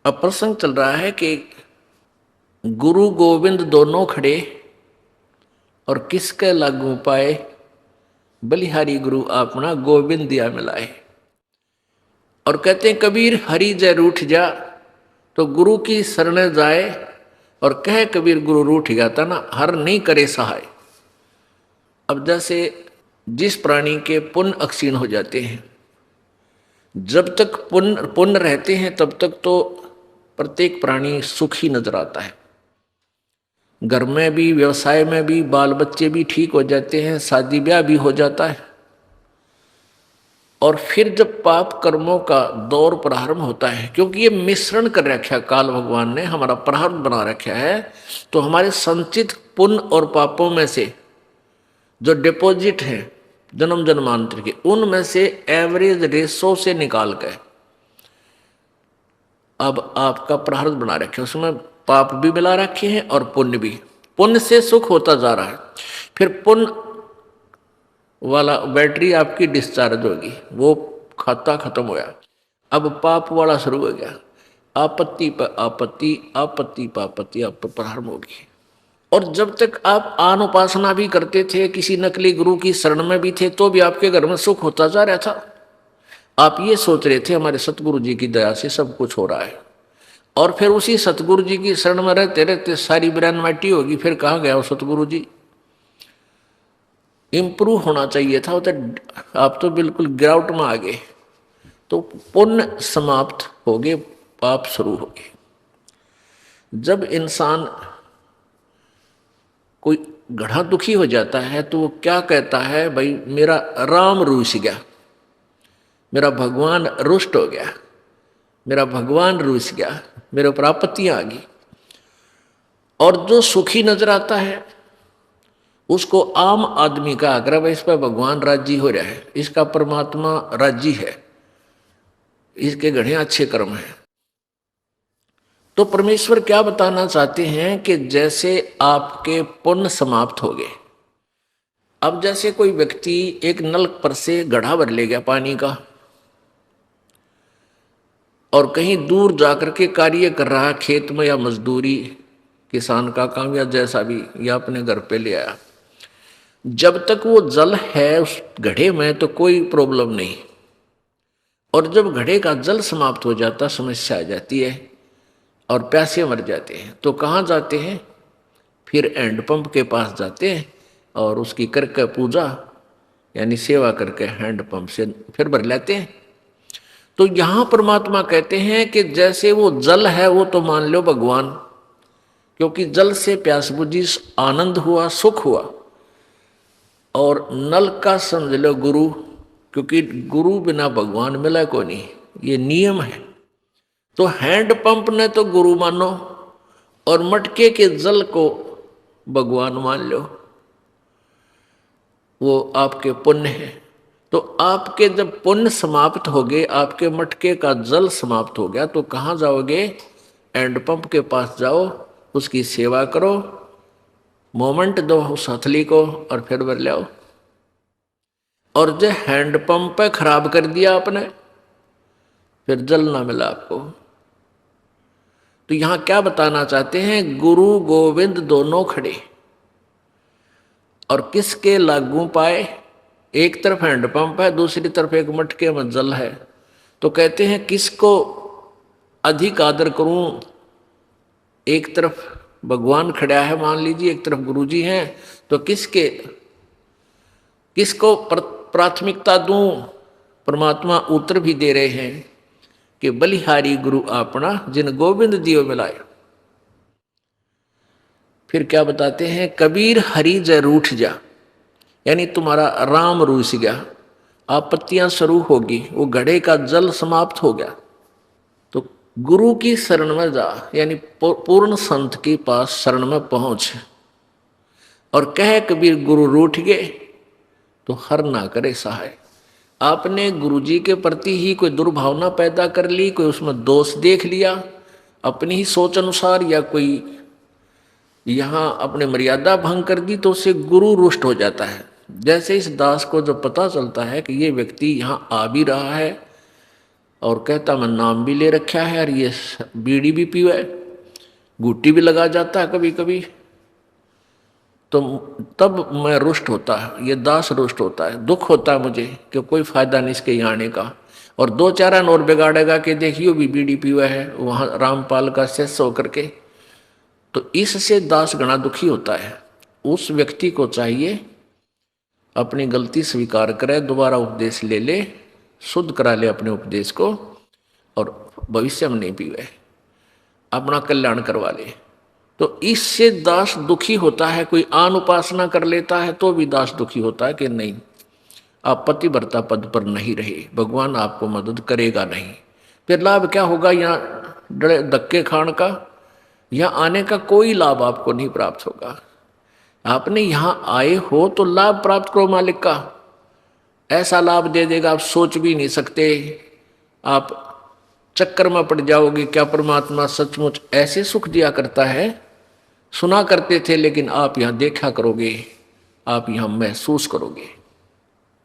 अब प्रसंग चल रहा है कि गुरु गोविंद दोनों खड़े और किसके लागू पाए, बलिहारी गुरु अपना गोविंद दिया मिलाए। और कहते हैं कबीर हरि जय रूठ जा, तो गुरु की शरण जाए और कह कबीर गुरु रूठ गया था ना, हर नहीं करे सहाय। अब जैसे जिस प्राणी के पुण्य अक्षीण हो जाते हैं, जब तक पुण्य रहते हैं तब तक तो प्रत्येक प्राणी सुखी नजर आता है। घर में भी, व्यवसाय में भी, बाल बच्चे भी ठीक हो जाते हैं, शादी ब्याह भी हो जाता है। और फिर जब पाप कर्मों का दौर प्रारंभ होता है, क्योंकि ये मिश्रण कर रखा काल भगवान ने, हमारा प्रारब्ध बना रखा है, तो हमारे संचित पुण्य और पापों में से जो डिपॉजिट है जन्म जन्मांतर के, उनमें से एवरेज रेशो से निकाल कर अब आपका प्रारब्ध बना रखे, उसमें पाप भी मिला रखे हैं और पुण्य भी। पुण्य से सुख होता जा रहा है, फिर पुण्य वाला बैटरी आपकी डिस्चार्ज होगी, वो खाता खत्म होया, अब पाप वाला शुरू हो गया, आपत्ति पर आपत्ति, आपत्ति पर आपत्ति आप पर प्रारंभ होगी। और जब तक आप आन उपासना भी करते थे, किसी नकली गुरु की शरण में भी थे, तो भी आपके घर में सुख होता जा रहा था। आप ये सोच रहे थे हमारे सतगुरु जी की दया से सब कुछ हो रहा है, और फिर उसी सतगुरु जी की शरण में रहते रहते सारी ब्रेन माटी होगी, फिर कहाँ गया वो सतगुरु जी। इम्प्रूव होना चाहिए था, तो आप तो बिल्कुल गिरावट में आ गए। तो पुण्य समाप्त हो गए, पाप शुरू हो गए। जब इंसान कोई घड़ा दुखी हो जाता है तो वो क्या कहता है, भाई मेरा राम रूठ गया, मेरा भगवान रुष्ट हो गया, मेरा भगवान रूठ गया, मेरे ऊपर आपत्तियां आ गई। और जो सुखी नजर आता है उसको आम आदमी का आग्रह, इस पर भगवान राजी हो रहा है, इसका परमात्मा राजी है, इसके घड़े अच्छे कर्म हैं। तो परमेश्वर क्या बताना चाहते हैं कि जैसे आपके पुण्य समाप्त हो गए, अब जैसे कोई व्यक्ति एक नल पर से घड़ा भर ले गया पानी का, और कहीं दूर जाकर के कार्य कर रहा, खेत में या मजदूरी, किसान का काम या जैसा भी, या अपने घर पे ले आया, जब तक वो जल है उस घड़े में तो कोई प्रॉब्लम नहीं। और जब घड़े का जल समाप्त हो जाता, समस्या आ जाती है और प्यासे मर जाते हैं, तो कहाँ जाते हैं, फिर हैंडपंप के पास जाते हैं और उसकी करके पूजा यानी सेवा करके हैंडपंप से फिर भर लेते हैं। तो यहाँ परमात्मा कहते हैं कि जैसे वो जल है वो तो मान लो भगवान, क्योंकि जल से प्यास बुझी, आनंद हुआ, सुख हुआ। और नल का समझ लो गुरु, क्योंकि गुरु बिना भगवान मिला को नहीं, ये नियम है। तो हैंडपंप ने तो गुरु मानो और मटके के जल को भगवान मान लो, वो आपके पुण्य है। तो आपके जब पुण्य समाप्त हो गए, आपके मटके का जल समाप्त हो गया, तो कहाँ जाओगे, हैंडपंप के पास जाओ, उसकी सेवा करो, मोमेंट दो उस हथली को और फिर भर ले आओ। और जो हैंडपंप पे खराब कर दिया आपने, फिर जल ना मिला आपको। तो यहां क्या बताना चाहते हैं, गुरु गोविंद दोनों खड़े और किसके लागू पाए, एक तरफ हैंडपंप है, दूसरी तरफ एक मटके में जल है। तो कहते हैं किसको अधिक आदर करूं, एक तरफ भगवान खड़ा है मान लीजिए, एक तरफ गुरु जी हैं, तो किसको प्राथमिकता दूं। परमात्मा उत्तर भी दे रहे हैं कि बलिहारी गुरु अपना जिन गोविंद दियो मिलाए। फिर क्या बताते हैं, कबीर हरि जय रूठ जा, यानी तुम्हारा राम रूठ गया, आपत्तियां शुरू होगी, वो घड़े का जल समाप्त हो गया। तो गुरु की शरण में जा, यानी पूर्ण संत के पास शरण में पहुंच, और कह कबीर गुरु रूठ गए तो हर ना करे सहाय। आपने गुरु जी के प्रति ही कोई दुर्भावना पैदा कर ली, कोई उसमें दोष देख लिया अपनी ही सोच अनुसार, या कोई यहाँ अपने मर्यादा भंग कर दी, तो उससे गुरु रुष्ट हो जाता है। जैसे इस दास को जब पता चलता है कि ये व्यक्ति यहाँ आ भी रहा है और कहता मैं नाम भी ले रखा है और ये बीड़ी भी पीवा है, घुट्टी भी लगा जाता है कभी कभी। तो तब मैं रुष्ट होता है, ये दास रुष्ट होता है, दुख होता है मुझे कि कोई फायदा नहीं इसके यहाँ आने का। और दो चार और बिगाड़ेगा कि देखियो भी बीड़ी पीवा है वहाँ रामपाल का शिष्य होकर के। तो इससे दास गणा दुखी होता है। उस व्यक्ति को चाहिए अपनी गलती स्वीकार करे, दोबारा उपदेश ले ले, शुद्ध करा ले अपने उपदेश को और भविष्य में नहीं पीवे, अपना कल्याण करवा ले। तो इससे दास दुखी होता है। कोई आन उपासना कर लेता है तो भी दास दुखी होता है कि नहीं, आप पतिव्रता पद पर नहीं रहे, भगवान आपको मदद करेगा नहीं। फिर लाभ क्या होगा यहाँ डरे धक्के खान का, यहाँ आने का कोई लाभ आपको नहीं प्राप्त होगा। आपने यहाँ आए हो तो लाभ प्राप्त करो मालिक का, ऐसा लाभ दे देगा आप सोच भी नहीं सकते। आप चक्कर में पड़ जाओगे, क्या परमात्मा सचमुच ऐसे सुख दिया करता है? सुना करते थे, लेकिन आप यहाँ देखा करोगे, आप यहाँ महसूस करोगे।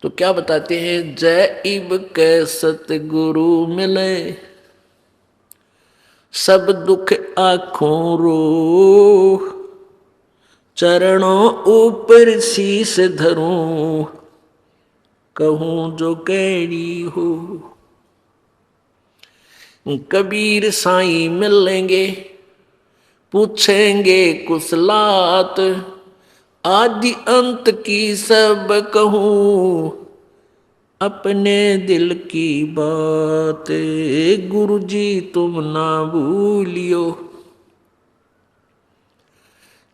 तो क्या बताते हैं, जय इब के सतगुरु मिले, सब दुख आँखों रो, चरणों ऊपर शीस धरूं, कहूं जो कैडी हो। कबीर साईं मिलेंगे, पूछेंगे कुशलात, आदि अंत की सब कहूं, अपने दिल की बात, गुरु जी तुम ना भूलियो।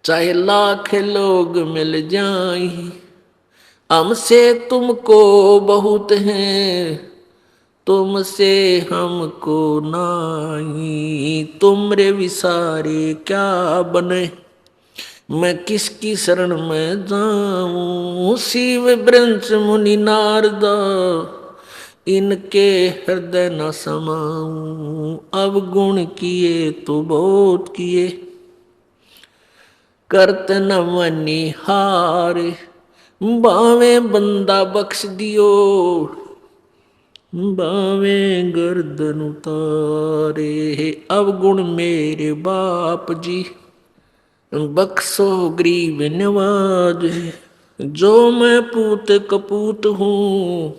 चाहे लाख लोग मिल जाएं, हमसे तुमको बहुत हैं, तुमसे हमको नाई, तुमरे विसारे क्या बने, मैं किसकी शरण में जाऊं। शिव ब्रंश मुनि नारदा, इनके हृदय न समाऊं, अब गुण किए तो बहुत किए, करत न मनी हार, बावे बंदा बख्श दियो, बावे गर्दन उतारे। अब गुण मेरे बाप जी, बख्शो गरीब नवाज, जो मैं पूत कपूत हूँ,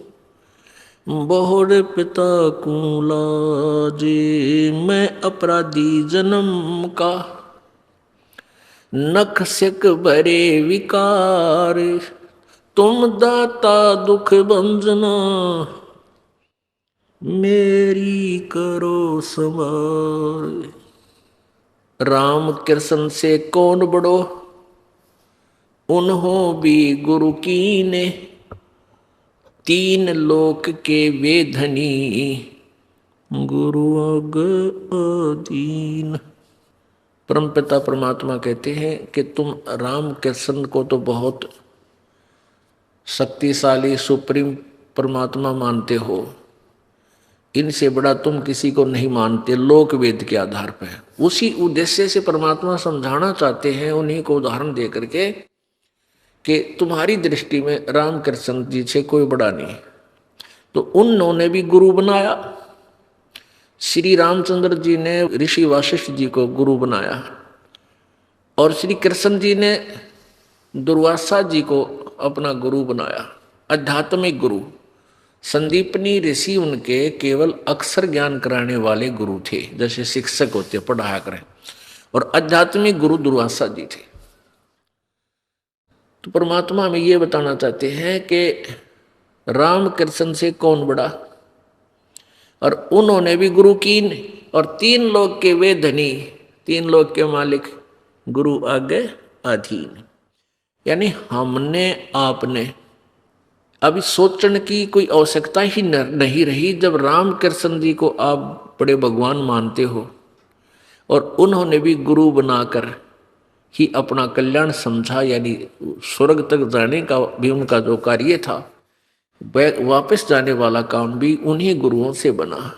बहुर पिता को लाजे। मैं अपराधी जन्म का, नख सिक भरे विकार, तुम दाता दुख भंजना, मेरी करो संभाल। राम कृष्ण से कौन बड़ो, उन्हों भी गुरु कीने, तीन लोक के वे धनी, गुरु अग अधीन। परमपिता परमात्मा कहते हैं कि तुम राम कृष्ण को तो बहुत शक्तिशाली सुप्रीम परमात्मा मानते हो, इनसे बड़ा तुम किसी को नहीं मानते लोक वेद के आधार पर। उसी उद्देश्य से परमात्मा समझाना चाहते हैं उन्हीं को उदाहरण दे करके कि तुम्हारी दृष्टि में राम कृष्ण जी से कोई बड़ा नहीं। तो उन्होंने भी गुरु बनाया। श्री रामचंद्र जी ने ऋषि वशिष्ठ जी को गुरु बनाया और श्री कृष्ण जी ने दुर्वासा जी को अपना गुरु बनाया, आध्यात्मिक गुरु। संदीपनी ऋषि उनके केवल अक्षर ज्ञान कराने वाले गुरु थे, जैसे शिक्षक होते पढ़ाया करें, और आध्यात्मिक गुरु दुर्वासा जी थे। तो परमात्मा हमें ये बताना चाहते हैं कि राम कृष्ण से कौन बड़ा, और उन्होंने भी गुरु कीन, और तीन लोग के वे धनी, तीन लोग के मालिक, गुरु आगे अधीन। यानी हमने आपने अभी सोचने की कोई आवश्यकता ही नहीं रही। जब राम कृष्ण जी को आप बड़े भगवान मानते हो और उन्होंने भी गुरु बनाकर ही अपना कल्याण समझा, यानी स्वर्ग तक जाने का भी उनका जो कार्य था, वापस जाने वाला काम भी उन्हीं गुरुओं से बना।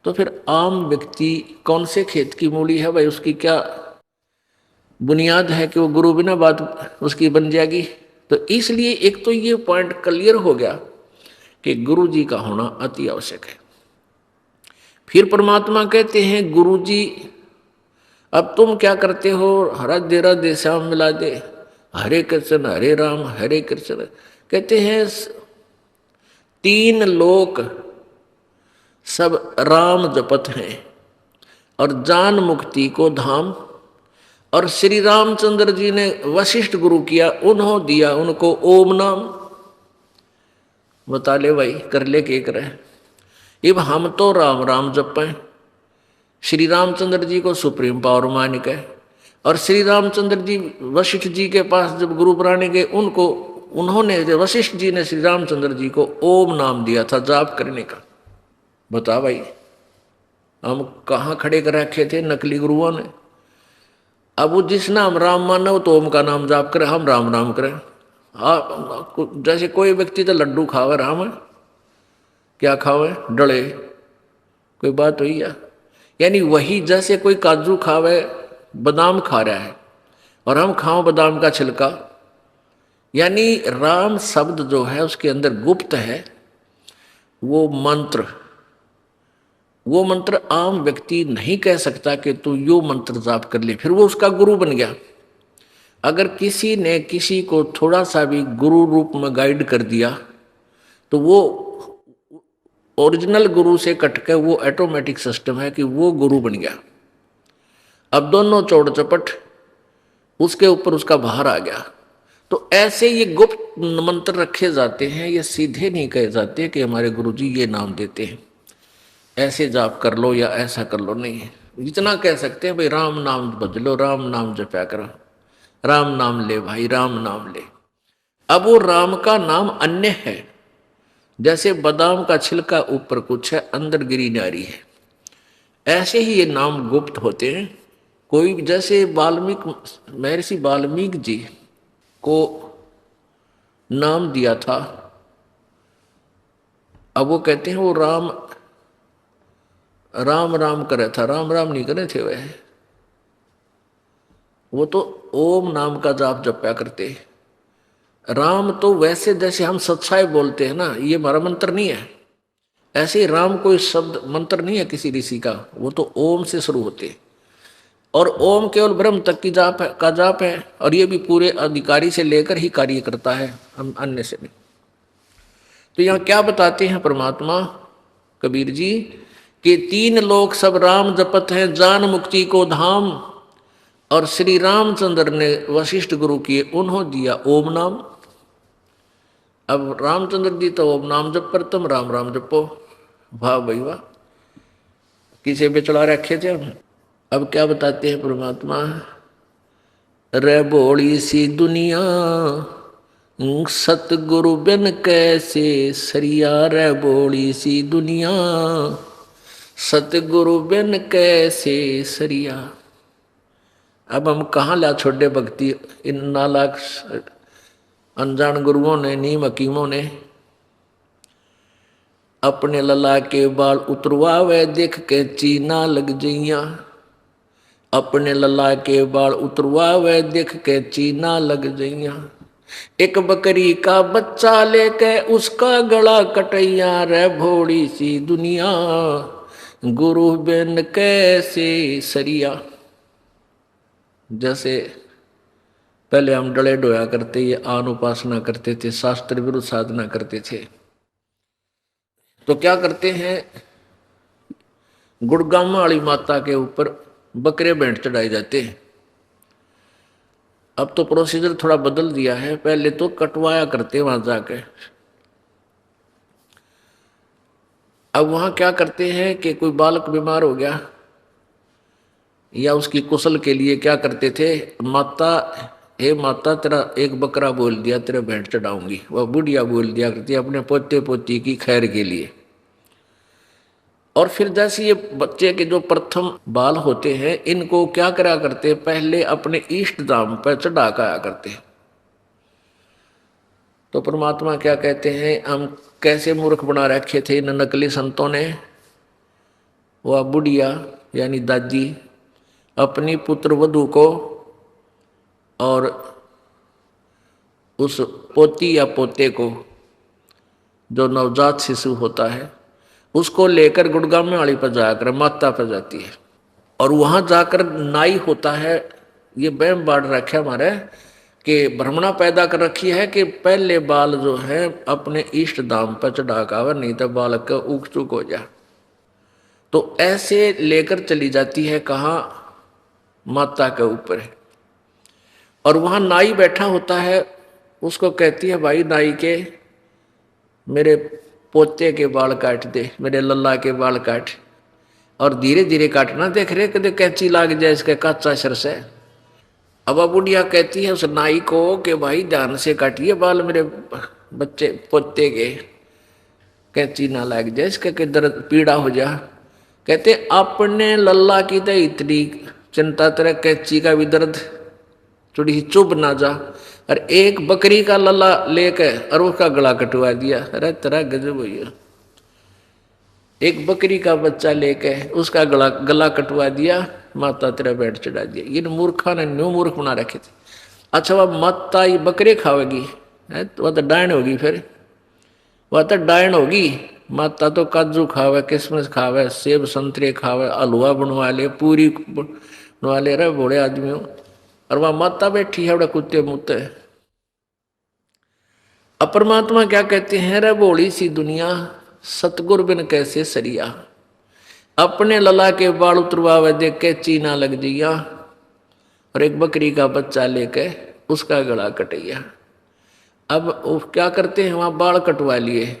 तो फिर आम व्यक्ति कौन से खेत की मूली है भाई, उसकी क्या बुनियाद है कि वो गुरु बिना बात उसकी बन जाएगी। तो इसलिए एक तो ये पॉइंट क्लियर हो गया कि गुरु जी का होना अति आवश्यक है। फिर परमात्मा कहते हैं गुरु जी अब तुम क्या करते हो, राधे राधे श्याम मिला दे, हरे कृष्ण हरे राम हरे कृष्ण। कहते हैं तीन लोक सब राम जपत हैं और जान मुक्ति को धाम। और श्री रामचंद्र जी ने वशिष्ठ गुरु किया, उन्होंने दिया उनको ओम नाम। बता ले भाई, कर ले के करे। अब हम तो राम राम जपें, श्री रामचंद्र जी को सुप्रीम पावर मान के, और श्री रामचंद्र जी वशिष्ठ जी के पास जब गुरु बनाने गए, उनको उन्होंने वशिष्ठ जी ने श्री रामचंद्र जी को ओम नाम दिया था जाप करने का। बता भाई, हम कहाँ खड़े कर रखे थे नकली गुरुओं ने। अब वो जिस नाम राम माने वो तो ओम का नाम जाप करे, हम राम राम करें। जैसे कोई व्यक्ति तो लड्डू खावे राम है, क्या खावे डले, कोई बात हुई या? यानी वही जैसे कोई काजू खावे बादाम खा रहा है और हम खाओ बादाम का छिलका। यानी राम शब्द जो है उसके अंदर गुप्त है वो मंत्र आम व्यक्ति नहीं कह सकता कि तू यो मंत्र जाप कर ले, फिर वो उसका गुरु बन गया। अगर किसी ने किसी को थोड़ा सा भी गुरु रूप में गाइड कर दिया तो वो ओरिजिनल गुरु से कटकर वो ऑटोमेटिक सिस्टम है कि वो गुरु बन गया। अब दोनों चौड़ चपट उसके ऊपर उसका बाहर आ गया। तो ऐसे ये गुप्त मंत्र रखे जाते हैं, ये सीधे नहीं कहे जाते कि हमारे गुरुजी ये नाम देते हैं ऐसे जाप कर लो या ऐसा कर लो, नहीं। इतना कह सकते हैं भाई राम नाम भज लो, राम नाम जपया करो, राम नाम ले भाई, राम नाम ले। अब वो राम का नाम अन्य है, जैसे बादाम का छिलका ऊपर कुछ है अंदर गिरी नारी है, ऐसे ही ये नाम गुप्त होते हैं। कोई जैसे महर्षि वाल्मीकि जी को नाम दिया था, अब वो कहते हैं वो राम राम राम करे था, राम राम नहीं करे थे वह, वो तो ओम नाम का जाप जपया करते। राम तो वैसे जैसे हम सच्चाई बोलते हैं ना, ये हमारा मंत्र नहीं है। ऐसे राम कोई शब्द मंत्र नहीं है किसी ऋषि का, वो तो ओम से शुरू होते। और ओम केवल ब्रह्म तक की जाप है और ये भी पूरे अधिकारी से लेकर ही कार्य करता है, हम अन्य से नहीं। तो यहाँ क्या बताते हैं परमात्मा कबीर जी कि तीन लोग सब राम जपत हैं जान मुक्ति को धाम। और श्री रामचंद्र ने वशिष्ठ गुरु किए, उन्होंने दिया ओम नाम। अब रामचंद्र जी तो ओम नाम जप पर तुम राम राम जपो, वाह भाई वाह, किसे बेचड़ा रखे थे। अब क्या बताते हैं परमात्मा, रे बोली सी दुनिया सतगुरु बिन कैसे सरिया, रे बोली सी दुनिया सतगुरु बिन कैसे सरिया। अब हम कहाँ ला छोड़े भक्ति, इन नालायक अनजान गुरुओं ने, नीम हकीमों ने। अपने लला के बाल उतरवावे देख के चीना लग जइया, अपने लला के बाल उतरवावे देख के चीना लग जइया। एक बकरी का बच्चा लेके उसका गला कटैया, रे भोड़ी सी दुनिया गुरु बिन कैसे सरिया। जैसे पहले हम डले डोया करते, ये आन उपासना करते थे, शास्त्र विरुद्ध साधना करते थे, तो क्या करते हैं, गुड़गामा वाली माता के ऊपर बकरे भेंट चढ़ाए जाते हैं। अब तो प्रोसीजर थोड़ा बदल दिया है, पहले तो कटवाया करते वहां जाके। अब वहां क्या करते हैं कि कोई बालक बीमार हो गया या उसकी कुशल के लिए क्या करते थे, माता हे माता तेरा एक बकरा बोल दिया तेरा भेंट चढ़ाऊंगी, वह बुढ़िया बोल दिया करती अपने पोते पोती की खैर के लिए। और फिर जैसे ये बच्चे के जो प्रथम बाल होते हैं, इनको क्या करा करते, पहले अपने इष्ट धाम पर चढ़ा के आया करते। तो परमात्मा क्या कहते हैं, हम कैसे मूर्ख बना रखे थे इन नकली संतों ने। वह बुढ़िया यानी दादी अपनी पुत्र वधू को और उस पोती या पोते को जो नवजात शिशु होता है उसको लेकर गुड़गांव में वाली पर जाकर माता पर जाती है और वहां जाकर नाई होता है। ये वहम बांट रखे हमारे कि भ्रमणा पैदा कर रखी है कि पहले बाल जो है अपने इष्ट धाम पर चढ़ाकर, नहीं तो बालक का उग चुक हो जाए। तो ऐसे लेकर चली जाती है कहाँ, माता के ऊपर है। और वहां नाई बैठा होता है, उसको कहती है भाई नाई के मेरे पोते के बाल काट दे, मेरे लल्ला के बाल काट। और धीरे धीरे काटना, देख रहे कदे कैंची लाग जाए इसके काचा सर से। अब बुढ़िया कहती है उस नाई को कि भाई ध्यान से काटिए बाल मेरे बच्चे पोते के, कैंची ना लग जाए इसके कि दर्द पीड़ा हो जा। कहते अपने लल्ला की तो इतनी चिंता तेरे कैंची का भी दर्द थोड़ी चुभ ना जा, और एक बकरी का लल्ला लेके और उसका गला कटवा दिया। अरे तेरा गजब भैया, एक बकरी का बच्चा लेके उसका गला कटवा दिया, माता तेरा बैठ चढ़ा दिया। ये मूर्खा ने न्यू मूर्ख बना रखे थे। अच्छा वह माता ये बकरे खावेगी है तो वह तो डायन होगी, फिर वह तो डायन होगी। माता तो काजू खावे, किशमिश खावे, सेब संतरे खावे, हलवा बनवा ले, पूरी बनवा ले रहे बूढ़े आदमियों, और वह माता बैठी है बड़े कुत्ते मुत्ते। अब परमात्मा क्या कहते हैं, रे बोली सी दुनिया सतगुर बिन कैसे सरिया। अपने लला के बाल उतरवावे देख के चीना लग जिया, और एक बकरी का बच्चा लेके उसका गला कटिया। अब वो क्या करते हैं, वहां बाल कटवा लिए,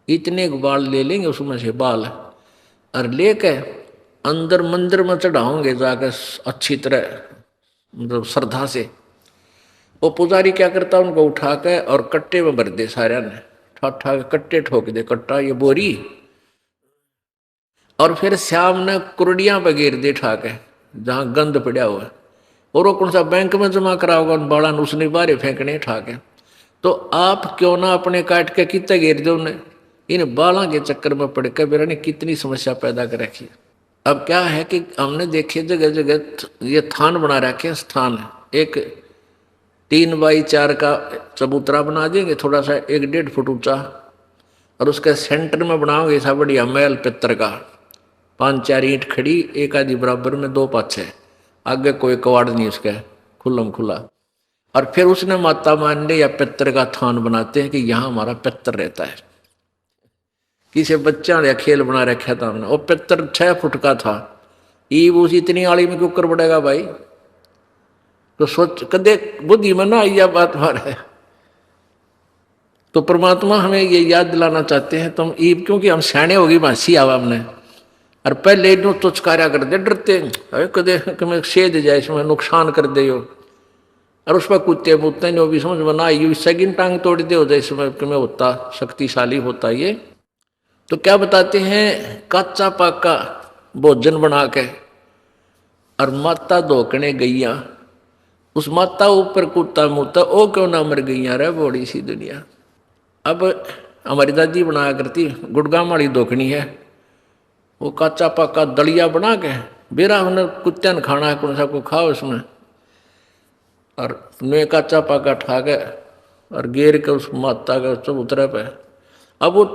इतने बाल ले लेंगे उसमें से बाल, और लेके अंदर मंदिर में चढ़ाओगे जाकर अच्छी तरह, मतलब श्रद्धा से। वो पुजारी क्या करता है, उनको उठा के और कट्टे में भर दे, सारे ने ठा ठा के कट्टे ठोक दे, कट्टा ये बोरी, और फिर शाम ने कुरडियां पे गिर दे ठा के जहाँ गंद पड़ा हुआ है, और वो कौन सा बैंक में जमा करा होगा उन बाड़ा ने, उसने बारे फेंकने ठा के। तो आप क्यों ना अपने काट के कितने गिर दो उन्हें, इन बालों के चक्कर में पड़ के मेरा ने कितनी समस्या पैदा कर रखी। अब क्या है कि हमने देखे जगह जगह ये थान बना रखे, स्थान एक 3x4 का चबूतरा बना देंगे, थोड़ा सा 1-1.5 फुट ऊंचा, और उसके सेंटर में बनाओगे ऐसा बढ़िया महल पित्तर का, 5-4 ईंट खड़ी, एक आधी बराबर में 2 पाछे, आगे कोई कवाड़ नहीं उसका, खुल्लम खुला। और फिर उसने माता मान या पित्तर का थान बनाते हैं कि यहाँ हमारा पित्तर रहता है। किसी बच्चा ने खेल बना रखा था हमने, वो पित्तर 6 फुट का था, ईब उस इतनी आड़ी में क्यों कर पड़ेगा भाई। तो सोच कदे बुद्धि में ना आई बात है। तो परमात्मा हमें ये याद दिलाना चाहते हैं, तुम ईब क्योंकि हम सियाणे होगी भाषी आवा हमने, और पहले इनो तुचकारा कर दे, डरते कदे कमें सेध जाए इसमें नुकसान कर दे, और उस पर कुत्ते मुत्ते जो भी समझ में ना आई, सेकंड टांग तोड़ दे हो जाए इसमें कमें होता शक्तिशाली होता ये। तो क्या बताते हैं, कच्चा पाका भोजन बना के और माता धोकने गईया, उस माता ऊपर कुत्ता मुत्ता, ओ क्यों ना मर गईया रे बड़ी सी दुनिया। अब हमारी दादी बनाया करती गुड़गांव वाली धोकनी है, वो कच्चा पाका दलिया बना के बेरा उन्हें कुत्ते ने खाना है, कौन सा को खाओ उसमें, और नुए कच्चा पाका ठा के और गेर के उस माता के चबूतरे पे। अब वो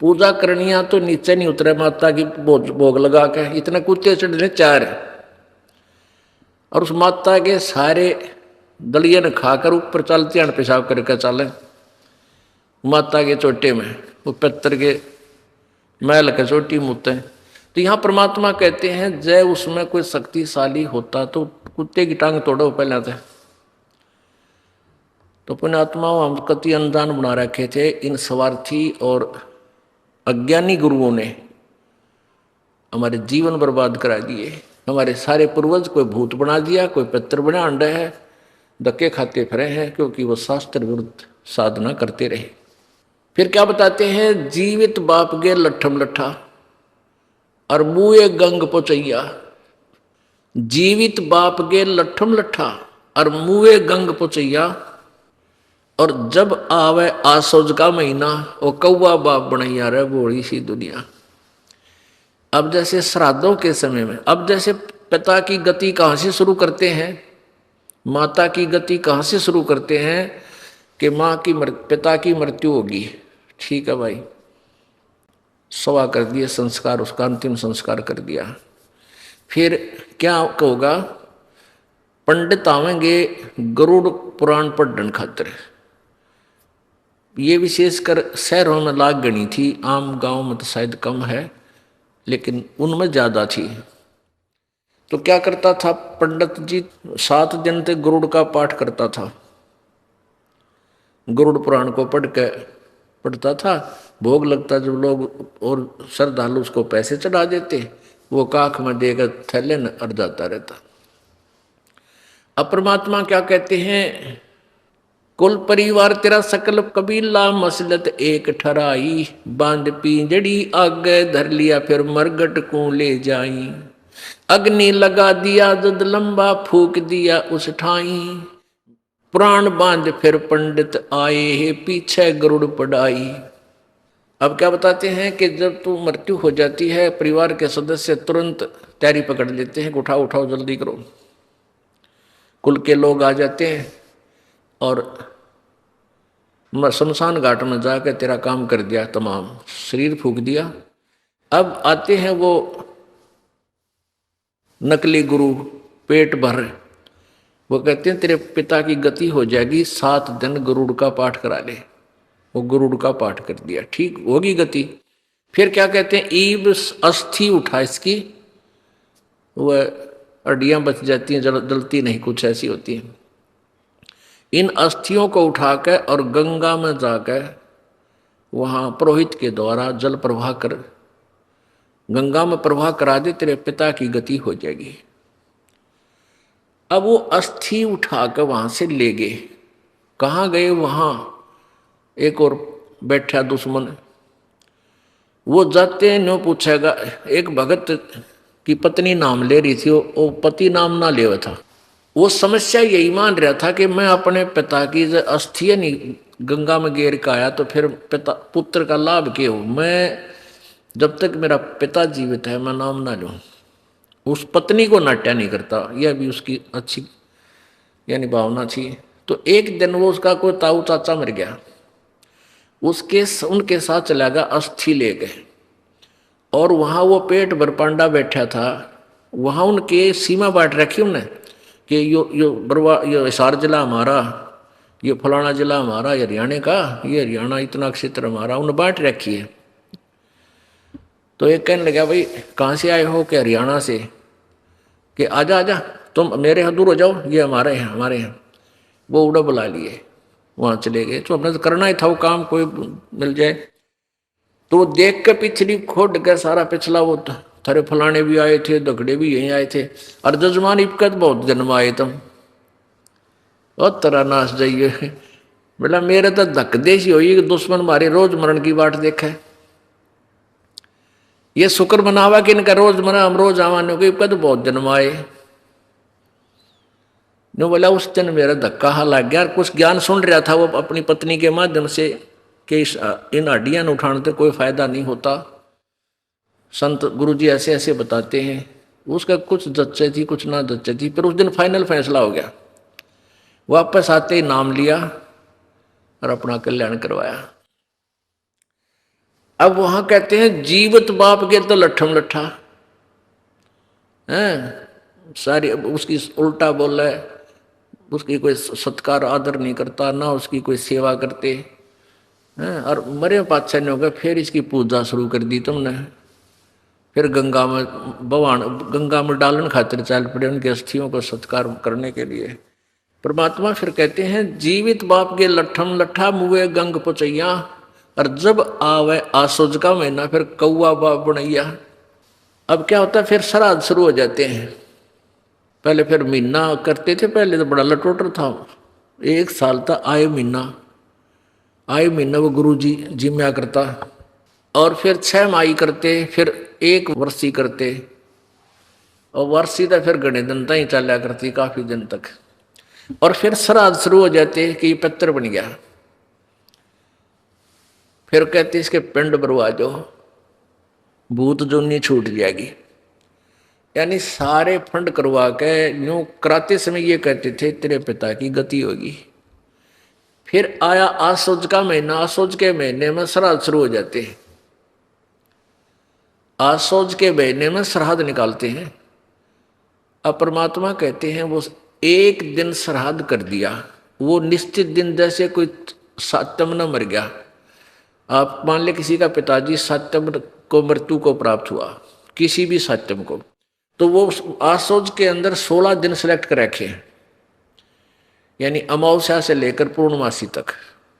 पूजा करनिया तो नीचे नहीं उतरे, माता की भोग लगा के इतने कुत्ते चढ़ने 4, और उस माता के सारे दलिए ने खाकर ऊपर चलते हैं, पेशाब करके चले माता के चोटे में, वो पित्तर के महल के चोटी मुते। तो यहाँ परमात्मा कहते हैं जय उसमें कोई शक्तिशाली होता तो कुत्ते की टांग तोड़ो पहले थे। तो पुण्यात्माओं हम कति अनजान बना रखे थे, इन स्वार्थी और अज्ञानी गुरुओं ने हमारे जीवन बर्बाद करा दिए। हमारे सारे पूर्वज कोई भूत बना दिया, कोई पितर बना अंडे है, धक्के खाते फिरे हैं, क्योंकि वो शास्त्र विरुद्ध साधना करते रहे। फिर क्या बताते हैं, जीवित बाप गे लट्ठम लट्ठा और मुए गंग पोचैया। जीवित बाप गे लट्ठम लट्ठा और मुए गंग पोचैया, और जब आवे आसोज का महीना वो कौवा बाप बनैया रे बोली सी दुनिया। अब जैसे श्राद्धों के समय में, अब जैसे पिता की गति कहाँ से शुरू करते हैं, माता की गति कहाँ से शुरू करते हैं कि माँ की पिता की मृत्यु होगी, ठीक है भाई, सवा कर दिए संस्कार, उसका अंतिम संस्कार कर दिया। फिर क्या होगा, पंडित आवेंगे गरुड़ पुराण पढ़ने खातिर। ये विशेषकर शहरों में लाग गणी थी, आम गांव में तो शायद कम है, लेकिन उनमें ज्यादा थी। तो क्या करता था पंडित जी, 7 दिन तक गरुड़ का पाठ करता था, गरुड़ पुराण को पढ़ता था। भोग लगता जब लोग और श्रद्धालु उसको पैसे चढ़ा देते, वो काख में देकर थैले न अड़ जाता रहता। अब परमात्मा क्या कहते हैं, कुल परिवार तेरा सकल कबीला मसलत एक ठराई, बांध पिंजड़ी आगे धर लिया फिर मरगट को ले जाई, अग्नि लगा दिया जद लंबा फूक दिया उस ठाई, प्राण बांध फिर पंडित आए है पीछे गरुड़ पढ़ाई। अब क्या बताते हैं कि जब तू मृत्यु हो जाती है, परिवार के सदस्य तुरंत तैयारी पकड़ लेते हैं, उठाओ उठाओ जल्दी करो। कुल के लोग आ जाते हैं और शमशान घाट में जाकर तेरा काम कर दिया, तमाम शरीर फूक दिया। अब आते हैं वो नकली गुरु पेट भर, वो कहते हैं तेरे पिता की गति हो जाएगी, 7 दिन गरुड़ का पाठ करा ले। वो गरुड़ का पाठ कर दिया, ठीक होगी गति। फिर क्या कहते हैं, ईब अस्थि उठा इसकी, वह हड्डियां बच जाती हैं, जलती नहीं, कुछ ऐसी होती हैं। इन अस्थियों को उठाकर और गंगा में जाकर वहाँ पुरोहित के द्वारा जल प्रवाह कर गंगा में प्रवाह करा दे, तेरे पिता की गति हो जाएगी। अब वो अस्थि उठाकर वहां से ले गए, कहाँ गए, वहां एक और बैठा दुश्मन, वो जाते नो पूछेगा। एक भगत की पत्नी नाम ले रही थी, वो पति नाम ना ले था। वो समस्या यही मान रहा था कि मैं अपने पिता की अस्थि नहीं गंगा में गिर के आया तो फिर पिता पुत्र का लाभ क्या हो, मैं जब तक मेरा पिता जीवित है मैं नाम ना लूँ। उस पत्नी को नाट्या नहीं करता, यह भी उसकी अच्छी यानी भावना थी। तो एक दिन वो उसका कोई ताऊ चाचा मर गया, उनके साथ चला गया, अस्थि ले गए और वहाँ वो पेट भर पांडा बैठा था। वहाँ उनके सीमा बांट रखी उनने कि यो हिसार जिला हमारा, ये फलाना जिला हमारा, ये हरियाणा का, ये हरियाणा इतना क्षेत्र हमारा, उन्हें बांट रखी है। तो एक कहने लगा, भाई कहाँ से आए हो, कि हरियाणा से, कि आजा आजा तुम मेरे यहाँ दूर हो जाओ, ये हमारे हैं हमारे हैं। वो उड़ा बुला लिए, वहाँ चले गए। तो अपने तो करना ही था वो काम, कोई मिल जाए। तो वो देख कर पिछली खोद गया सारा पिछला, वो थारे फलाने भी आए थे, दगड़े भी यहीं आए थे, और जजमान इबकत बहुत जन्म आए तुम, और तरह नाश जाइए। बोला मेरे तो धक देशी हुई, दुश्मन मारे रोज मरण की बाट देखा है। ये शुक्र मनावा कि इनका रोज मरा, हम रोज आवाने को इबकत बहुत जन्म आए। नो बोला उस दिन मेरा धक्का हा लग गया। कुछ ज्ञान सुन रहा था वो अपनी पत्नी के माध्यम से कि इन हड्डियां उठाने से कोई फायदा नहीं होता, संत गुरुजी ऐसे ऐसे बताते हैं। उसका कुछ जच्चे थी कुछ ना जच्चे थी। फिर उस दिन फाइनल फैसला हो गया, वापस आते ही नाम लिया और अपना कल्याण करवाया। अब वहां कहते हैं जीवित बाप के तो लट्ठम लट्ठा है, सारी उसकी उल्टा बोल रहा है, उसकी कोई सत्कार आदर नहीं करता, ना उसकी कोई सेवा करते हैं। और मरे पातशाह ने हो गया, फिर इसकी पूजा शुरू कर दी तुमने। फिर गंगा में गंगा में डालन खातिर चल पड़े उनके अस्थियों को सत्कार करने के लिए। परमात्मा फिर कहते हैं जीवित बाप के लट्ठम लट्ठा मुए गंग पुचैया, और जब आवे आसुज का महीना फिर कौआ बाप बनैया। अब क्या होता है, फिर श्राद्ध शुरू हो जाते हैं। पहले फिर महीना करते थे, पहले तो बड़ा लटोटर था, 1 साल था। आए महीना वो गुरु जी जिम्या करता, और फिर 6 माही करते, फिर 1 वर्षी करते, और वर्षी तो फिर घने दिन तक ही चला करती, काफी दिन तक। और फिर श्राद्ध शुरू हो जाते कि ये पत्थर बन गया। फिर कहते इसके पिंड भरवा दो, भूत जोनी छूट जाएगी। यानी सारे फंड करवा के यूं कराते समय ये कहते थे तेरे पिता की गति होगी। फिर आया आसुज का महीना, आसुज के महीने में श्राद्ध शुरू हो जाते हैं। आसोज के महीने में श्राद्ध निकालते हैं। अब परमात्मा कहते हैं वो एक दिन श्राद्ध कर दिया, वो निश्चित दिन, जैसे कोई सातम न मर गया। आप मान ले किसी का पिताजी सातम को मृत्यु को प्राप्त हुआ, किसी भी सातम को, तो वो आसोज के अंदर 16 दिन सेलेक्ट कर रखे हैं, यानी अमावस्या से लेकर पूर्णमासी तक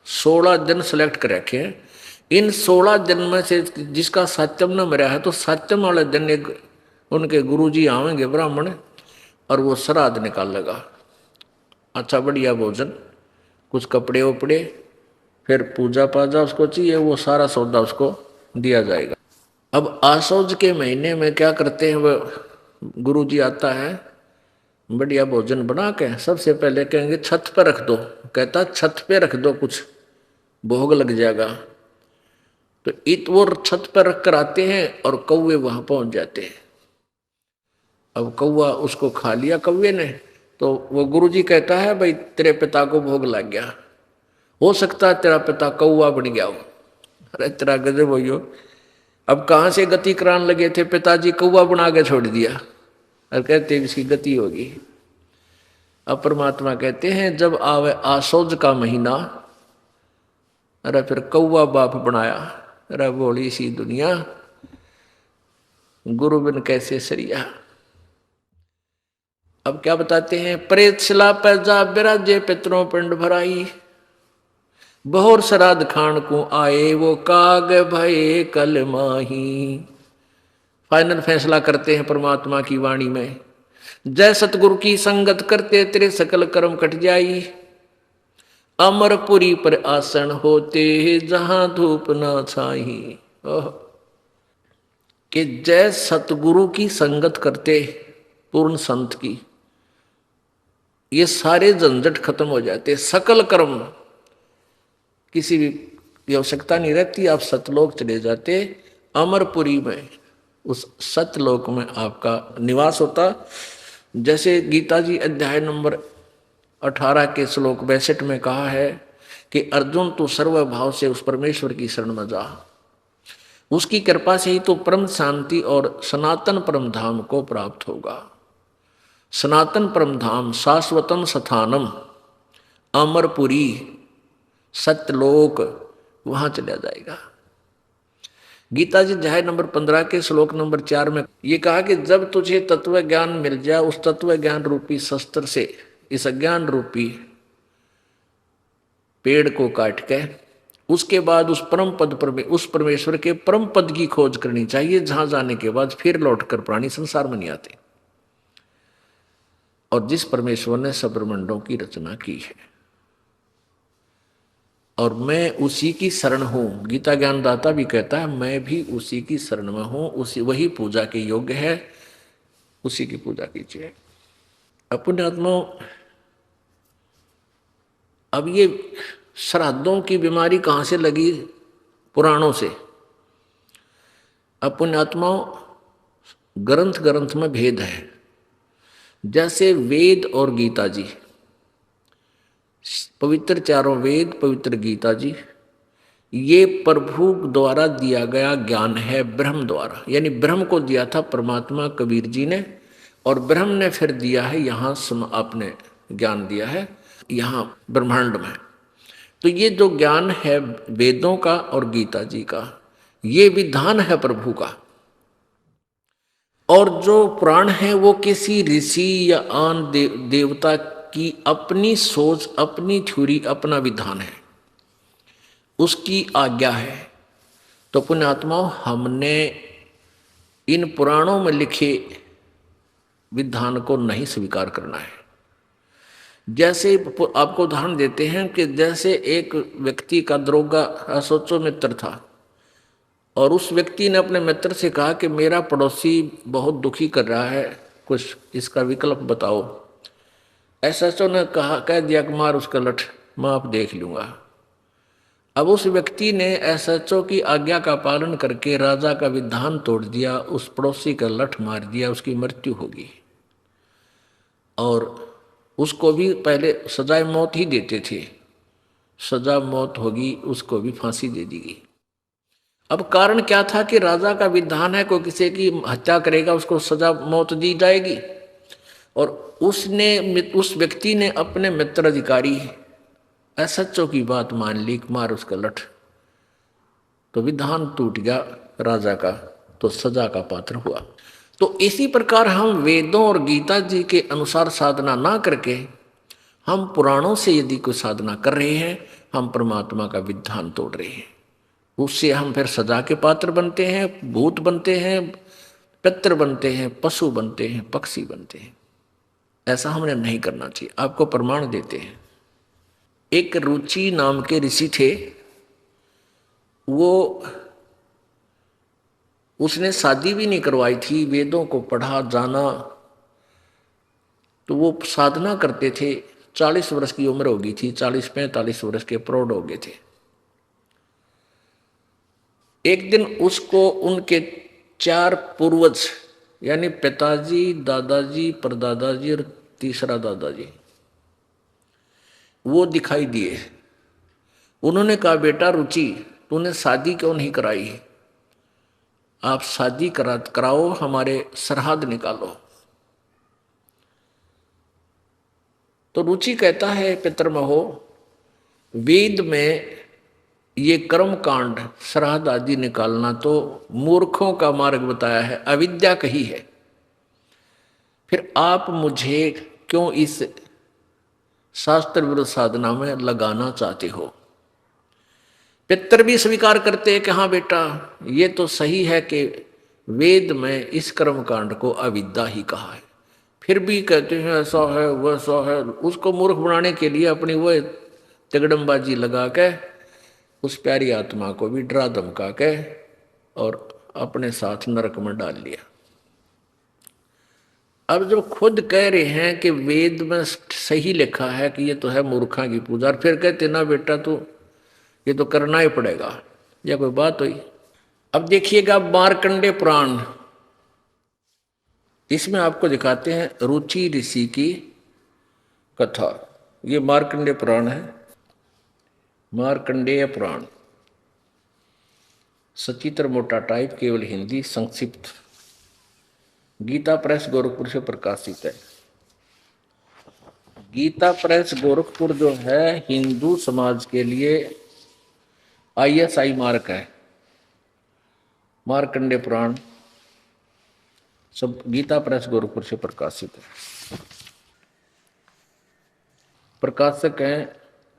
16 दिन सेलेक्ट कर रखे हैं। इन 16 दिन में से जिसका सातम न मरा है तो सातम वाले दिन एक उनके गुरुजी आवेंगे ब्राह्मण, और वो श्राद्ध निकाल लेगा। अच्छा बढ़िया भोजन, कुछ कपड़े वपड़े, फिर पूजा पाजा उसको चाहिए, वो सारा सौदा उसको दिया जाएगा। अब आसौज के महीने में क्या करते हैं, वो गुरुजी आता है, बढ़िया भोजन बना के सबसे पहले कहेंगे छत पे रख दो। कहता छत पे रख दो, कुछ भोग लग जाएगा। तो इत वो छत पर रख कर आते हैं और कौवे वहां पहुंच जाते हैं। अब कौवा उसको खा लिया कौवे ने, तो वो गुरुजी कहता है भाई तेरे पिता को भोग लग गया, हो सकता है तेरा पिता कौवा बन गया हो। अरे तेरा गजब हो, अब कहाँ से गति कराने लगे थे, पिताजी कौवा बना के छोड़ दिया और कहते इसकी गति होगी। अब परमात्मा कहते हैं जब आवे आसोज का महीना, अरे फिर कौवा बाप बनाया। अरे बोली सी दुनिया, गुरु बिन कैसे सरिया। अब क्या बताते हैं, प्रेत शिला पर जा बिराजे पितरों पिंड भराई, बहुर श्राद्ध खान को आए वो काग भये कल माही। फाइनल फैसला करते हैं परमात्मा की वाणी में, जय सतगुरु की संगत करते तेरे सकल कर्म कट जाई, अमरपुरी पर आसन होते जहां धूप न छाई। कि जय सतगुरु की संगत करते पूर्ण संत की, ये सारे झंझट खत्म हो जाते, सकल कर्म, किसी भी आवश्यकता नहीं रहती, आप सतलोक चले जाते, अमरपुरी में, उस सतलोक में आपका निवास होता। जैसे गीता जी अध्याय नंबर 18 के श्लोक 62 में कहा है कि अर्जुन तू सर्वभाव से उस परमेश्वर की शरण में जा, उसकी कृपा से ही तो परम शांति और सनातन परम धाम को प्राप्त होगा। सनातन परम धाम शाश्वतम स्थानम अमरपुरी सत्यलोक, वहां चला जाएगा। गीता जी अध्याय नंबर 15 के श्लोक नंबर 4 में ये कहा कि जब तुझे तत्व ज्ञान मिल जाए, उस तत्व ज्ञान रूपी शस्त्र से इस अज्ञान रूपी पेड़ को काट के, उसके बाद उस परम पद पर, उस परमेश्वर के परम पद की खोज करनी चाहिए, जहां जाने के बाद फिर लौटकर प्राणी संसार में नहीं आते। और जिस परमेश्वर ने सब ब्रह्मांडों की रचना की है, और मैं उसी की शरण हूं। गीता ज्ञानदाता भी कहता है मैं भी उसी की शरण में हूं, उसी वही पूजा के योग्य है, उसी की पूजा कीजिए। अपने आत्मा, अब ये श्राद्धों की बीमारी कहां से लगी, पुराणों से। अपने आत्माओं, ग्रंथ ग्रंथ में भेद है। जैसे वेद और गीता जी, पवित्र चारों वेद, पवित्र गीता जी, ये प्रभु द्वारा दिया गया ज्ञान है, ब्रह्म द्वारा, यानी ब्रह्म को दिया था परमात्मा कबीर जी ने, और ब्रह्म ने फिर दिया है यहाँ आपने ज्ञान दिया है यहाँ ब्रह्मांड में। तो ये जो ज्ञान है वेदों का और गीता जी का, ये विधान है प्रभु का। और जो पुराण है वो किसी ऋषि या आन देवता की अपनी सोच, अपनी थ्योरी, अपना विधान है, उसकी आज्ञा है। तो पुण्यात्माओं, हमने इन पुराणों में लिखे विधान को नहीं स्वीकार करना है। जैसे आपको उदाहरण देते हैं कि जैसे एक व्यक्ति का दरोगा सोचो मित्र था, और उस व्यक्ति ने अपने मित्र से कहा कि मेरा पड़ोसी बहुत दुखी कर रहा है, कुछ इसका विकल्प बताओ। एसएचओ ने कह दिया कि मार उसका लठ, मैं आप देख लूंगा। अब उस व्यक्ति ने एसएचओ की आज्ञा का पालन करके राजा का विधान तोड़ दिया, उस पड़ोसी का लठ मार दिया, उसकी मृत्यु होगी। और उसको भी पहले सजाए मौत ही देते थे, सजा मौत होगी, उसको भी फांसी दे दी गई। अब कारण क्या था कि राजा का विधान है कोई किसी की हत्या करेगा उसको सजा मौत दी जाएगी, और उस व्यक्ति ने अपने मित्र अधिकारी असत्यों की बात मान ली, मार उसका लठ, तो विधान टूट गया राजा का, तो सजा का पात्र हुआ। तो इसी प्रकार हम वेदों और गीता जी के अनुसार साधना ना करके हम पुराणों से यदि कोई साधना कर रहे हैं, हम परमात्मा का विधान तोड़ रहे हैं। उससे हम फिर सजा के पात्र बनते हैं, भूत बनते हैं, पितर बनते हैं, पशु बनते हैं, पक्षी बनते हैं। ऐसा हमने नहीं करना चाहिए। आपको प्रमाण देते हैं। एक रुचि नाम के ऋषि थे, वो उसने शादी भी नहीं करवाई थी, वेदों को पढ़ा जाना, तो वो साधना करते थे। 40 वर्ष की उम्र हो गई थी, 40-45 वर्ष के प्रौढ़ हो गए थे। एक दिन उसको उनके 4 पूर्वज यानी पिताजी, दादाजी, परदादाजी और तीसरा दादाजी वो दिखाई दिए। उन्होंने कहा, बेटा रुचि, तूने शादी क्यों नहीं कराई? आप शादी कराओ, हमारे सरहद निकालो। तो रुचि कहता है, पितरमहो, वेद में ये कर्म कांड श्राद्ध आदि निकालना तो मूर्खों का मार्ग बताया है, अविद्या कही है। फिर आप मुझे क्यों इस शास्त्र विरुद्ध साधना में लगाना चाहते हो? पितर भी स्वीकार करते हैं कि हाँ बेटा, ये तो सही है कि वेद में इस कर्म कांड को अविद्या ही कहा है। फिर भी कहते हैं ऐसा है वैसा है। उसको मूर्ख बनाने के लिए अपनी वो तिगड़मबाजी लगा के उस प्यारी आत्मा को भी डरा धमका के और अपने साथ नरक में डाल लिया। अब जब खुद कह रहे हैं कि वेद में सही लिखा है कि ये तो है मूर्खा की पूजा, और फिर कहते ना बेटा तो ये तो करना ही पड़ेगा, या कोई बात हुई? अब देखिएगा मार्कंडे पुराण, इसमें आपको दिखाते हैं रुचि ऋषि की कथा। ये मार्कंडे पुराण है, मार्कंडेय पुराण, सचित्र मोटा टाइप, केवल हिंदी, संक्षिप्त, गीता प्रेस गोरखपुर से प्रकाशित है। गीता प्रेस गोरखपुर जो है हिंदू समाज के लिए ISI मार्क है। मार्कंडे पुराण सब गीता प्रेस गोरखपुर से प्रकाशित है। प्रकाशक हैं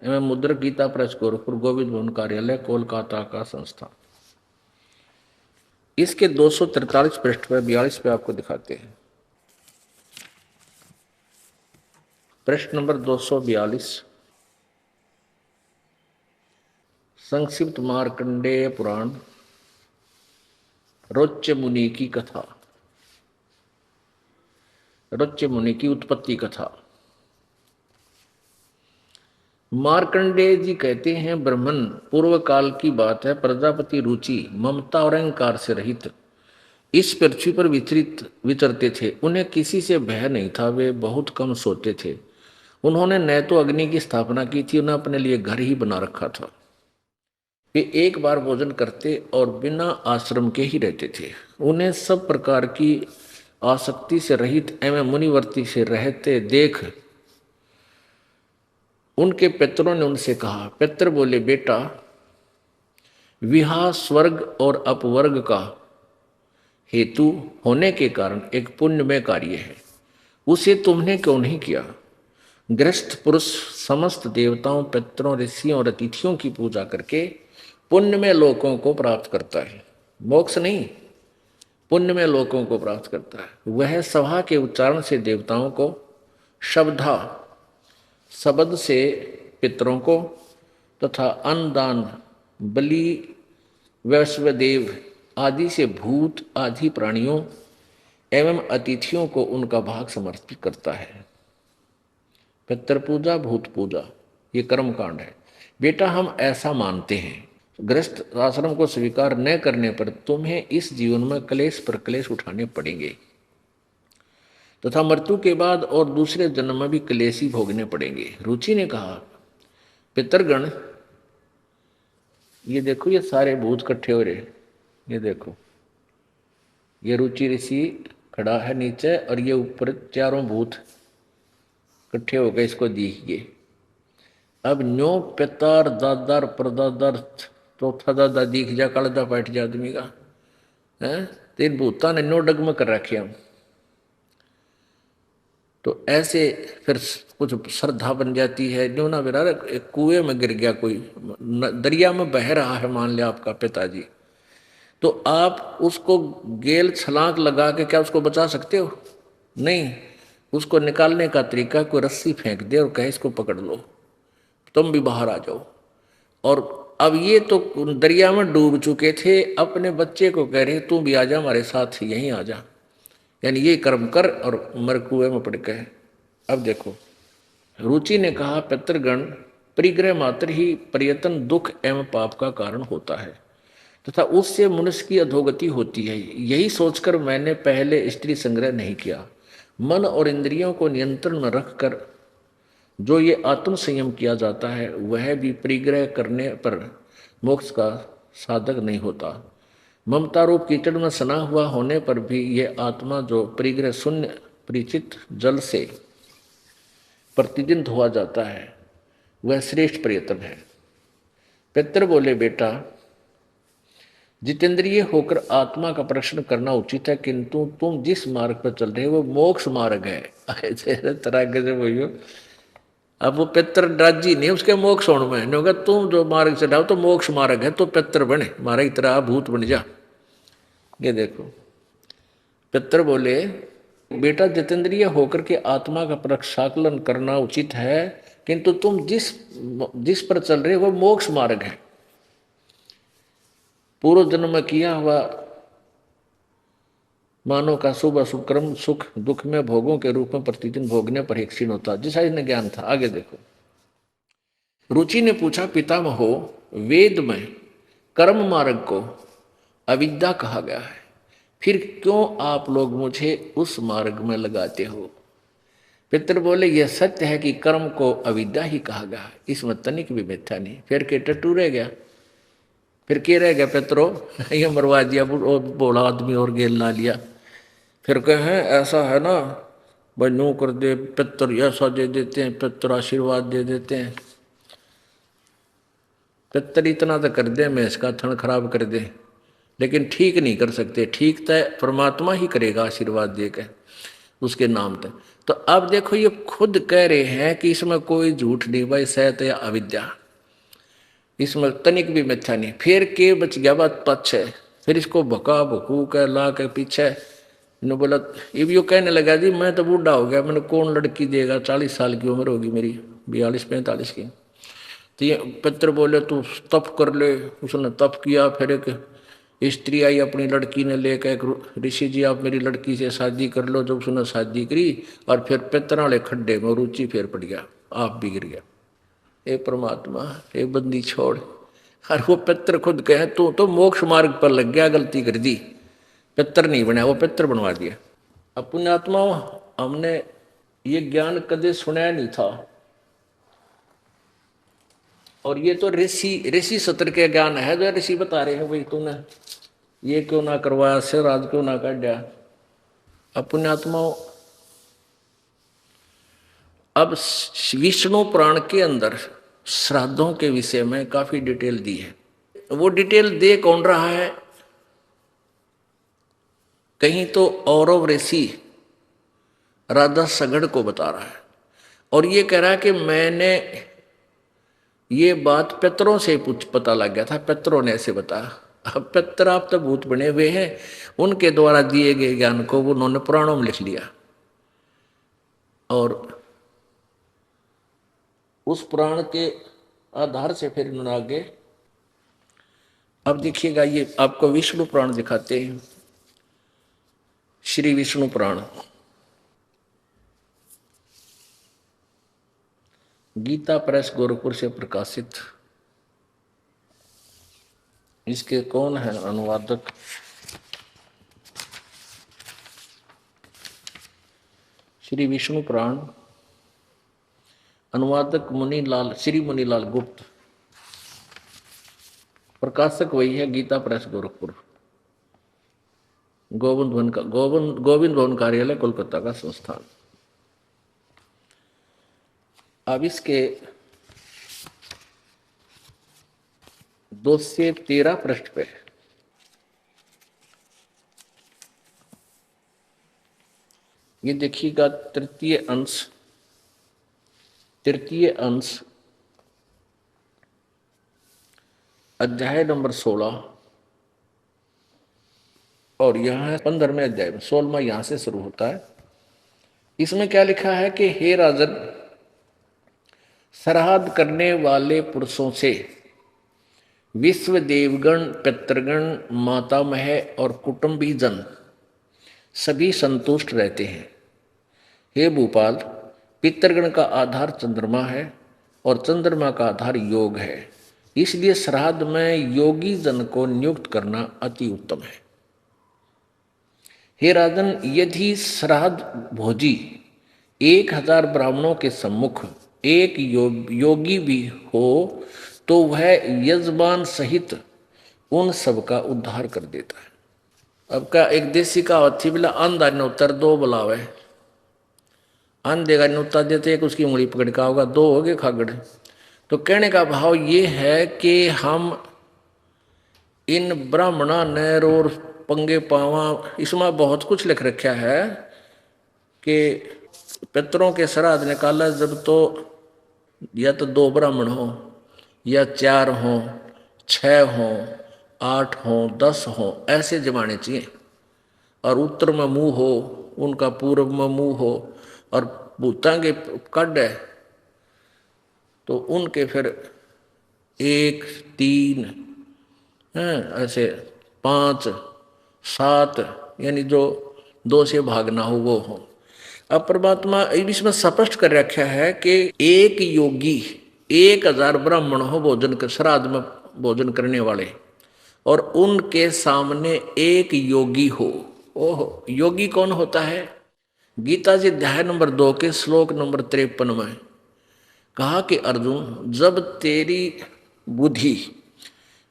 एवं मुद्रक गीता प्रेस गोरखपुर, गोविंद भवन कार्यालय, कोलकाता का संस्थान। इसके 243 पृष्ठ पर 42 पे आपको दिखाते हैं। पृष्ठ नंबर 242, संक्षिप्त मार्कंडेय पुराण, रोच्य मुनि की कथा, रोच्य मुनि की उत्पत्ति कथा। मार्कंडेय जी कहते हैं, ब्रह्मन पूर्व काल की बात है, प्रजापति रुचि ममता और अहंकार से रहित इस पृथ्वी पर विचरते थे। उन्हें किसी से भय नहीं था, वे बहुत कम सोते थे। उन्होंने न तो अग्नि की स्थापना की थी, उन्हें अपने लिए घर ही बना रखा था। वे एक बार भोजन करते और बिना आश्रम के ही रहते थे। उन्हें सब प्रकार की आसक्ति से रहित एवं मुनिवर्ती से रहते देख उनके पितरों ने उनसे कहा। पितर बोले, बेटा, विवाह स्वर्ग और अपवर्ग का हेतु होने के कारण एक पुण्यमय कार्य है, उसे तुमने क्यों नहीं किया? गृहस्थ पुरुष समस्त देवताओं, पितरों, ऋषियों और अतिथियों की पूजा करके पुण्यमय लोकों को प्राप्त करता है। मोक्ष नहीं, पुण्यमय लोकों को प्राप्त करता है। वह सभा के उच्चारण से देवताओं को, शब्द से पितरों को तथा अन्नदान, बलि, वैश्वदेव आदि से भूत आदि प्राणियों एवं अतिथियों को उनका भाग समर्पित करता है। पितृ पूजा, भूत पूजा, ये कर्म कांड है। बेटा, हम ऐसा मानते हैं, गृहस्थ आश्रम को स्वीकार न करने पर तुम्हें इस जीवन में क्लेश पर क्लेश उठाने पड़ेंगे तथा मृत्यु के बाद और दूसरे जन्म में भी क्लेश ही भोगने पड़ेंगे। रुचि ने कहा, पितरगण, ये देखो, ये सारे भूत इकट्ठे हो रहे, ये देखो, ये रुचि ऋषि खड़ा है नीचे और ये ऊपर चारों भूत इकट्ठे हो गए इसको दिखिए। अब न्यो पितार दादार परदादार चौथा दादा दिख जा कालदा बैठ जा आदमी का है। तीन भूता ने न्यो डगम कर रखे हम। तो ऐसे फिर कुछ श्रद्धा बन जाती है। न्यो ना बेरा एक कुएं में गिर गया कोई, दरिया में बह रहा है मान लिया आपका पिताजी, तो आप उसको गेल छलांग लगा के क्या उसको बचा सकते हो? नहीं। उसको निकालने का तरीका कोई रस्सी फेंक दे और कहे इसको पकड़ लो, तुम भी बाहर आ जाओ। और अब ये तो दरिया में डूब चुके थे, अपने बच्चे को कह रहे तू भी आ जा हमारे साथ, यहीं आ जा, यानी ये कर्म कर और मर कुएं में पड़ गए। अब देखो, रुचि ने कहा पितृगण परिग्रह मात्र ही प्रयत्न दुख एवं पाप का कारण होता है तथा उससे मनुष्य की अधोगति होती है। यही सोचकर मैंने पहले स्त्री संग्रह नहीं किया। मन और इंद्रियों को नियंत्रण में रखकर जो ये आत्म संयम किया जाता है वह भी परिग्रह करने पर मोक्ष का साधक नहीं होता। ममता रूप कीचड़ में सना हुआ होने पर भी ये आत्मा जो परिग्रह शून्य परिचित जल से प्रतिदिन धोआ जाता है वह श्रेष्ठ प्रयत्न है। पितर बोले बेटा, जितेंद्रिय होकर आत्मा का परीक्षण करना उचित है, किंतु तुम जिस मार्ग पर चल रहे हो वो मोक्ष मार्ग है। तरह के भैया, अब वो पितर राजी नहीं उसके मोक्ष होने में, नहीं होगा तुम जो मार्ग चलाओ तो मोक्ष मार्ग है, तो पितर बने मारा की तरह भूत बन जा। ये देखो, पितर बोले बेटा, जितेंद्रिय होकर के आत्मा का प्रक्षाकलन करना उचित है, किंतु तुम जिस पर चल रहे हो वो मोक्ष मार्ग है। पूर्व जन्म में किया हुआ मानव का शुभ अशुभ कर्म सुख दुख में भोगों के रूप में प्रतिदिन भोगने पर ही क्षीण होता, जिसा इन्हें ज्ञान था। आगे देखो, रुचि ने पूछा पितामहो, वेद में कर्म मार्ग को अविद्या कहा गया है, फिर क्यों आप लोग मुझे उस मार्ग में लगाते हो? पितर बोले यह सत्य है कि कर्म को अविद्या ही कहा गया है, इसमें तनिक भी मिथ्या नहीं। फिर के टटू रह गया, फिर क्या रह गया पितरो? ये मरवा दिया बोला आदमी और गेल ला लिया। फिर कहे ऐसा है ना भाई, नो कर दे, पितर ऐसा दे देते हैं, पितर आशीर्वाद दे देते हैं। पितर इतना तो कर दे मैं इसका थन खराब कर दे, लेकिन ठीक नहीं कर सकते। ठीक तो परमात्मा ही करेगा आशीर्वाद दे के उसके नाम तक। तो अब देखो, ये खुद कह रहे हैं कि इसमें कोई झूठ नहीं भाई, सैत या अविद्या, इसमें तनिक भी मिथ्या नहीं। फिर के बच गया बात पक्ष है, फिर इसको भका भकू के ला के पीछे इन्होंने बोला, ये भी कहने लगा जी मैं तो बूढ़ा हो गया, मैंने कौन लड़की देगा, 40 साल की उम्र होगी मेरी, 42-45 की। तो ये पितर बोले तू तप कर ले। उसने तप किया। फिर एक स्त्री आई अपनी लड़की ने लेकर, एक ऋषि जी आप मेरी लड़की से शादी कर लो। जब उसने शादी करी और फिर पितर वाले खड्डे में रुचि फिर पड़ गया, आप भी गिर गया। हे परमात्मा, हे बंदी छोड़। और वो पितर खुद कहे तू तो मोक्ष मार्ग पर लग गया, गलती कर दी, पितर नहीं बनाया, वो पितर बनवा दिया। अब पुण्यात्मा, हमने ये ज्ञान कदे सुनाया नहीं था, और ये तो ऋषि सत्र के ज्ञान है जो ऋषि बता रहे हैं भाई तूने ये क्यों ना करवाया, सिर आज क्यों ना काट दिया। अब पुण्यात्माओं, अब विष्णु पुराण के अंदर श्राद्धों के विषय में काफी डिटेल दी है। वो डिटेल दे कौन रहा है? कहीं तो औरव ऋषि राधा सगड़ को बता रहा है, और ये कह रहा है कि मैंने ये बात पितरों से पता लग गया था, पितरों ने ऐसे बताया। अब पितर आप तो भूत बने हुए हैं, उनके द्वारा दिए गए ज्ञान को उन्होंने पुराणों में लिख लिया, और उस पुराण के आधार से फिर इन्होंने आगे। अब देखिएगा, ये आपको विष्णु पुराण दिखाते हैं। श्री विष्णु पुराण गीता प्रेस गोरखपुर से प्रकाशित। इसके कौन है अनुवादक? श्री विष्णु पुराण, अनुवादक मुनीलाल, श्री मुनीलाल गुप्त, प्रकाशक वही है, गीता प्रेस गोरखपुर। गोविंद भवन कार्यालय कोलकाता का संस्थान। अब इसके 213 पृष्ठ पे ये देखिएगा, तृतीय अंश अध्याय नंबर 16 और यहाँ है 15वें अध्याय में, 16वां यहां से शुरू होता है। इसमें क्या लिखा है कि हे राजन, श्राद्ध करने वाले पुरुषों से विश्व देवगण, पितृगण, मातामह और कुटुंबी जन सभी संतुष्ट रहते हैं। हे भूपाल, पितृगण का आधार चंद्रमा है और चंद्रमा का आधार योग है, इसलिए श्राद्ध में योगी जन को नियुक्त करना अति उत्तम है। हे राजन, यदि श्राद्ध भोजी 1000 ब्राह्मणों के सम्मुख एक योगी भी हो तो वह यजमान सहित उन सब का उद्धार कर देता है। अब का एक देसी कहावत थी, बोला अंधा नौतर दो बुलावे, अंधे का न्योता देते एक उसकी उंगली पकड़ का होगा, दो हो गए खागड़। तो कहने का भाव ये है कि हम इन ब्राह्मणा नैर और पंगे पावा, इसमें बहुत कुछ लिख रखा है कि पितरों के श्राद्ध निकाला जब तो या तो 2 ब्राह्मण हो या 4 हो, 6 हो, 8 हो, 10 हो, ऐसे जमाने चाहिए। और उत्तर में मुंह हो, उनका पूर्व में मुंह हो, और भूतांगे कड है तो उनके फिर 1, 3 ऐसे 5, 7 यानी जो 2 से भागना हो वो हो। अब परमात्मा इसमें स्पष्ट कर रखा है कि एक योगी 1000 ब्राह्मण हो भोजन कर, श्राद्ध में भोजन करने वाले, और उनके सामने एक योगी हो। ओहो, योगी कौन होता है? गीता जी अध्याय नंबर 2 के श्लोक नंबर 53 में कहा कि अर्जुन, जब तेरी बुद्धि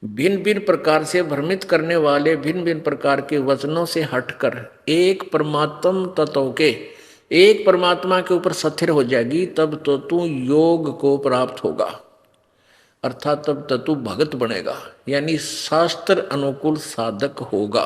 भिन्न भिन्न प्रकार से भ्रमित करने वाले भिन्न भिन्न प्रकार के वचनों से हटकर एक परमात्म तत्व के, एक परमात्मा के ऊपर स्थिर हो जाएगी, तब तो तू योग को प्राप्त होगा, अर्थात तब तो तू भगत बनेगा, यानी शास्त्र अनुकूल साधक होगा।